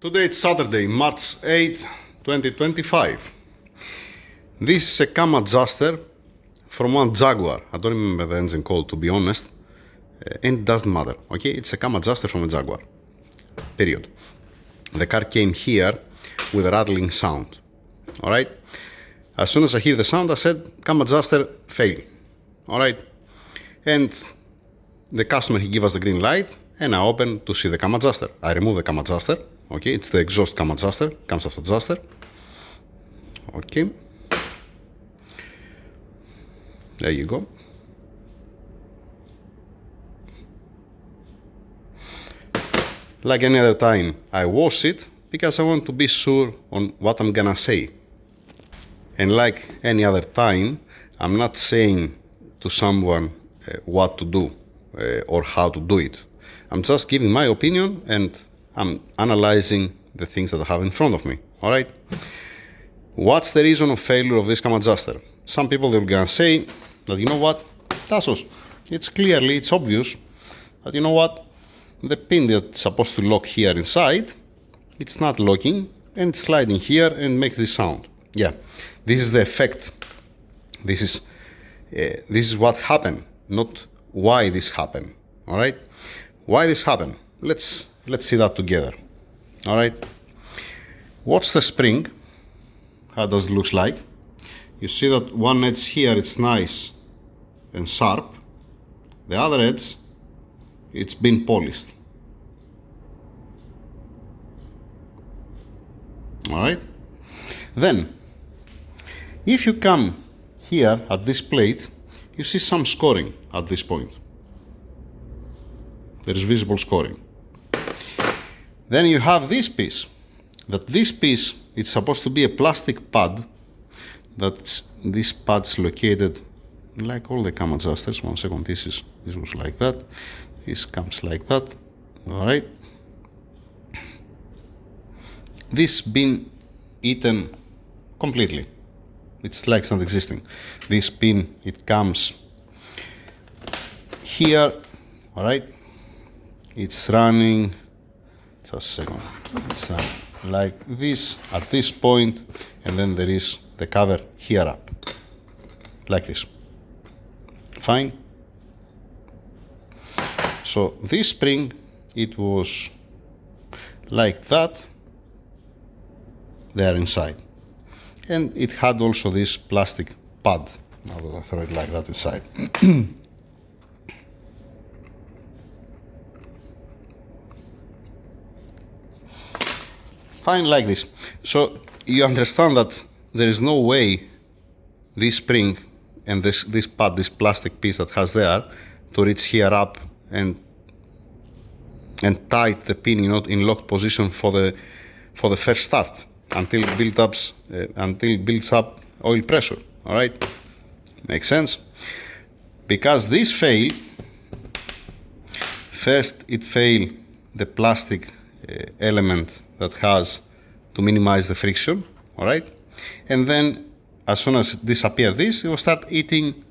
Today it's Saturday, March 8, 2025. This is a cam adjuster from one Jaguar. I don't remember the engine code, to be honest, and it doesn't matter, okay? It's a cam adjuster from a Jaguar, period. The car came here with a rattling sound, alright? As soon as I hear the sound, I said, cam adjuster, fail, alright? And the customer, he gave us the green light, and I open to see the cam adjuster. I remove the cam adjuster, okay? It's the exhaust cam adjuster, camshaft adjuster, okay? There you go. Like any other time, I wash it because I want to be sure on what I'm gonna say. And like any other time, I'm not saying to someone what to do or how to do it. I'm just giving my opinion and I'm analyzing the things that I have in front of me, all right? What's the reason of failure of this cam adjuster? Some people, they're gonna say that, you know what, Tassos, it's obvious that, you know what, the pin that's supposed to lock here inside, it's not locking and it's sliding here and makes this sound. Yeah, this is the effect. This is what happened, not why this happened, all right? Why this happened? Let's see that together, all right? What's the spring? How does it look like? You see that one edge here, it's nice and sharp. The other edge, it's been polished. All right? Then, if you come here at this plate, you see some scoring at this point. There is visible scoring. Then you have this piece. This piece, it's supposed to be a plastic pad. This pad's located like all the cam adjusters. 1 second, this goes like that. This comes like that. All right. This been eaten completely. It's like it's not existing. This pin, it comes here. All right. It's running. Just a second. It's running like this at this point, and then there is the cover here up, like this. Fine. So this spring, it was like that there inside, and it had also this plastic pad. Now that I throw it like that inside. Fine, like this. So you understand that there is no way this spring and this pad, this plastic piece that has there, to reach here up and tight the pin in locked position for the first start until it builds up oil pressure. All right, makes sense? Because this failed, first it failed the plastic element that has to minimize the friction, all right? And then as soon as it disappeared, it will start eating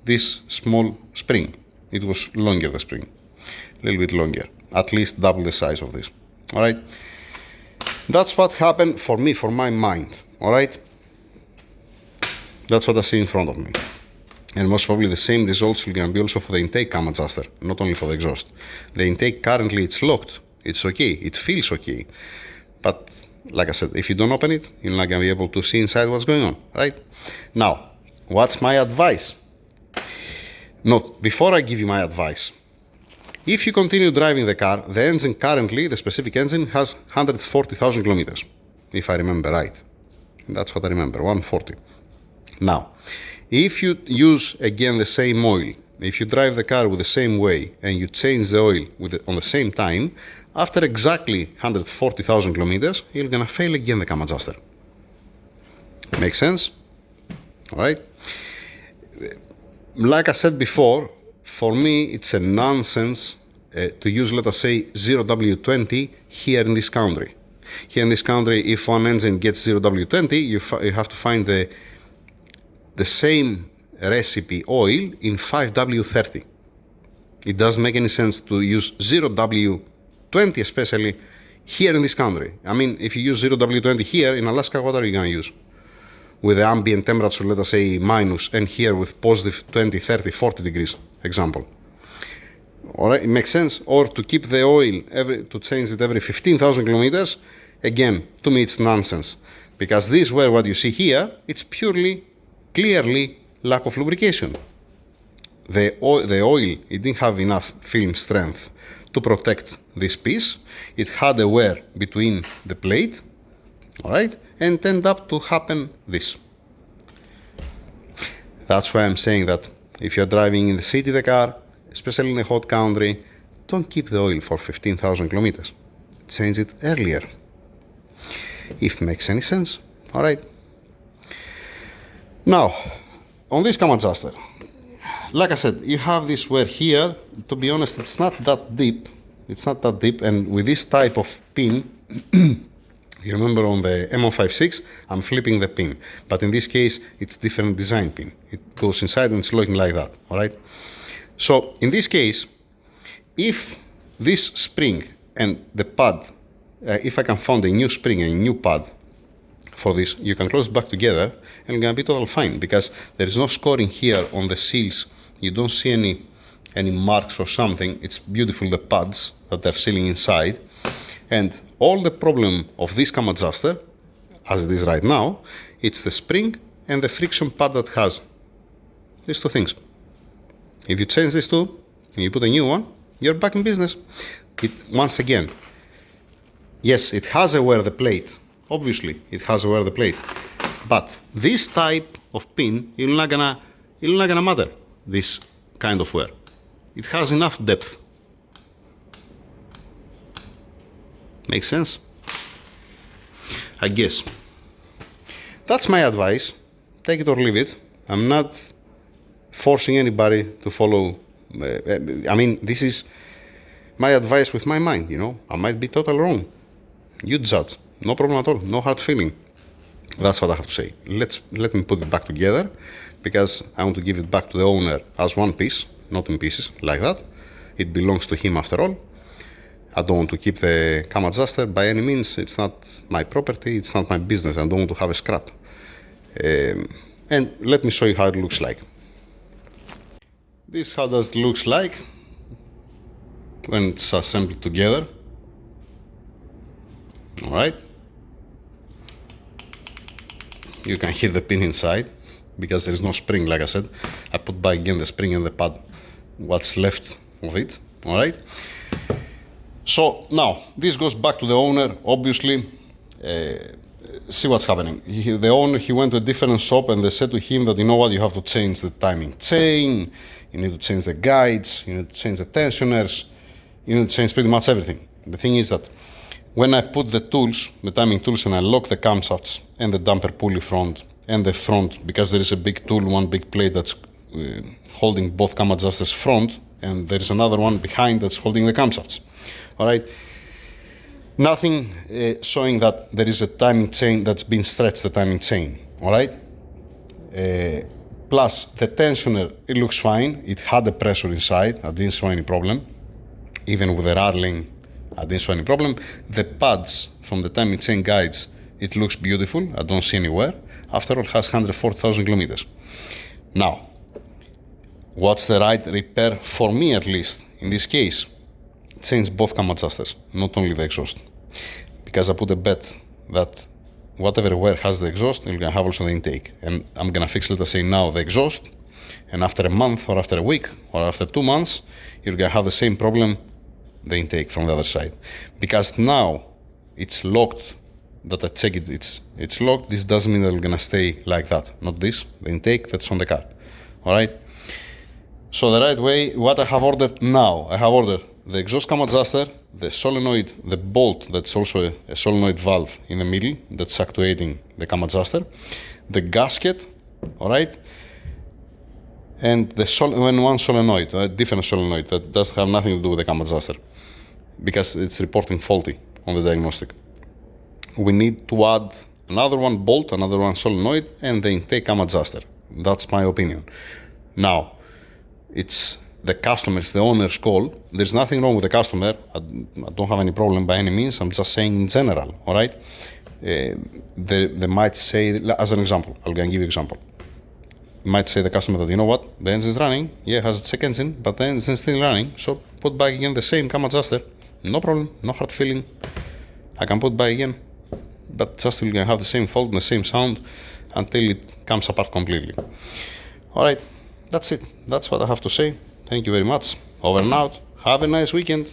this small spring. It was longer, the spring, a little bit longer, at least double the size of this, all right? That's what happened for me, for my mind, all right? That's what I see in front of me. And most probably the same results will be also for the intake cam adjuster, not only for the exhaust. The intake currently, it's locked. It's okay, it feels okay. But like I said, if you don't open it, you're not gonna be able to see inside what's going on, right? Now, what's my advice? No, before I give you my advice, if you continue driving the car, the engine currently, the specific engine, has 140,000 kilometers, if I remember right. That's what I remember, 140. Now, if you use again the same oil, if you drive the car with the same way and you change the oil on the same time, after exactly 140,000 kilometers, you're gonna fail again the cam adjuster. Make sense? All right? Like I said before, for me, it's a nonsense to use, let us say, 0W20 here in this country. Here in this country, if one engine gets 0W20, you have to find the same recipe oil in 5W30. It doesn't make any sense to use 0W20, especially here in this country. I mean, if you use 0W20 here in Alaska, what are you going to use? With the ambient temperature, let us say minus, and here with positive 20, 30, 40 degrees, example. All right, it makes sense. Or to keep the oil, to change it every 15,000 kilometers, again, to me it's nonsense. Because this where what you see here, it's purely, clearly lack of lubrication. The oil, it didn't have enough film strength to protect this piece. It had a wear between the plate, all right, and ended up to happen this. That's why I'm saying that if you're driving in the city the car, especially in a hot country, don't keep the oil for 15,000 kilometers. Change it earlier. If it makes any sense. All right. Now, on this cam adjuster, like I said, you have this wear here. To be honest, it's not that deep. It's not that deep. And with this type of pin, you remember on the M156, I'm flipping the pin. But in this case, it's different design pin. It goes inside and it's looking like that. All right. So in this case, if this spring and the pad, if I can find a new spring and a new pad for this, you can close it back together and it's gonna be totally fine because there is no scoring here on the seals. You don't see any marks or something. It's beautiful, the pads that they're sealing inside. And all the problem of this cam adjuster, as it is right now, it's the spring and the friction pad that has these two things. If you change these two and you put a new one, you're back in business. Once again, yes, it has a wear the plate. Obviously, it has a wear the plate. But this type of pin, it's not gonna matter, this kind of wear. It has enough depth. Makes sense? I guess. That's my advice. Take it or leave it. I'm not forcing anybody to follow. I mean, this is my advice with my mind, you know. I might be totally wrong. You judge. No problem at all. No hard feeling. That's what I have to say. Let me put it back together because I want to give it back to the owner as one piece, not in pieces like that. It belongs to him after all. I don't want to keep the cam adjuster by any means. It's not my property. It's not my business. I don't want to have a scrap. And let me show you how it looks like. This is how it looks like when it's assembled together. All right. You can hear the pin inside because there is no spring, like I said. I put back again the spring and the pad, what's left of it. All right. So now this goes back to the owner. Obviously, see what's happening. The owner, he went to a different shop and they said to him that, you know what, you have to change the timing chain, you need to change the guides, you need to change the tensioners, you need to change pretty much everything. The thing is that when I put the tools, the timing tools, and I lock the camshafts and the damper pulley front and the front, because there is a big tool, one big plate that's holding both cam adjusters front, and there is another one behind that's holding the camshafts. All right. Nothing showing that there is a timing chain that's been stretched, the timing chain. All right. Plus the tensioner, it looks fine. It had the pressure inside. I didn't show any problem. Even with the rattling, I didn't show any problem. The pads from the timing chain guides, it looks beautiful. I don't see anywhere. After all, it has 104,000 kilometers. Now, what's the right repair for me, at least in this case? Change both cam adjusters, not only the exhaust, because I put a bet that whatever wear has the exhaust, you're gonna have also the intake, and I'm gonna fix, let us say now, the exhaust, and after a month or after a week or after 2 months, you're gonna have the same problem, the intake from the other side, because now it's locked. That I check it, it's locked. This doesn't mean that we're gonna stay like that. Not this, the intake that's on the car. All right. So the right way, what I have ordered now, I have ordered the exhaust cam adjuster, the solenoid, the bolt that's also a solenoid valve in the middle that's actuating the cam adjuster, the gasket, all right, and the one solenoid, a different solenoid that does have nothing to do with the cam adjuster because it's reporting faulty on the diagnostic. We need to add another one bolt, another one solenoid, and the intake cam adjuster. That's my opinion. Now, it's the customer's, the owner's call. There's nothing wrong with the customer. I don't have any problem by any means. I'm just saying in general, all right? They might say, as an example, I'll give you an example. You might say the customer that, you know what, the engine's running, yeah, it has a check engine, but the engine's still running, so put back again the same cam adjuster, no problem, no hard feeling, I can put back again, but just you're gonna have the same fault and the same sound until it comes apart completely. Alright, that's it, that's what I have to say. Thank you very much, over and out, have a nice weekend.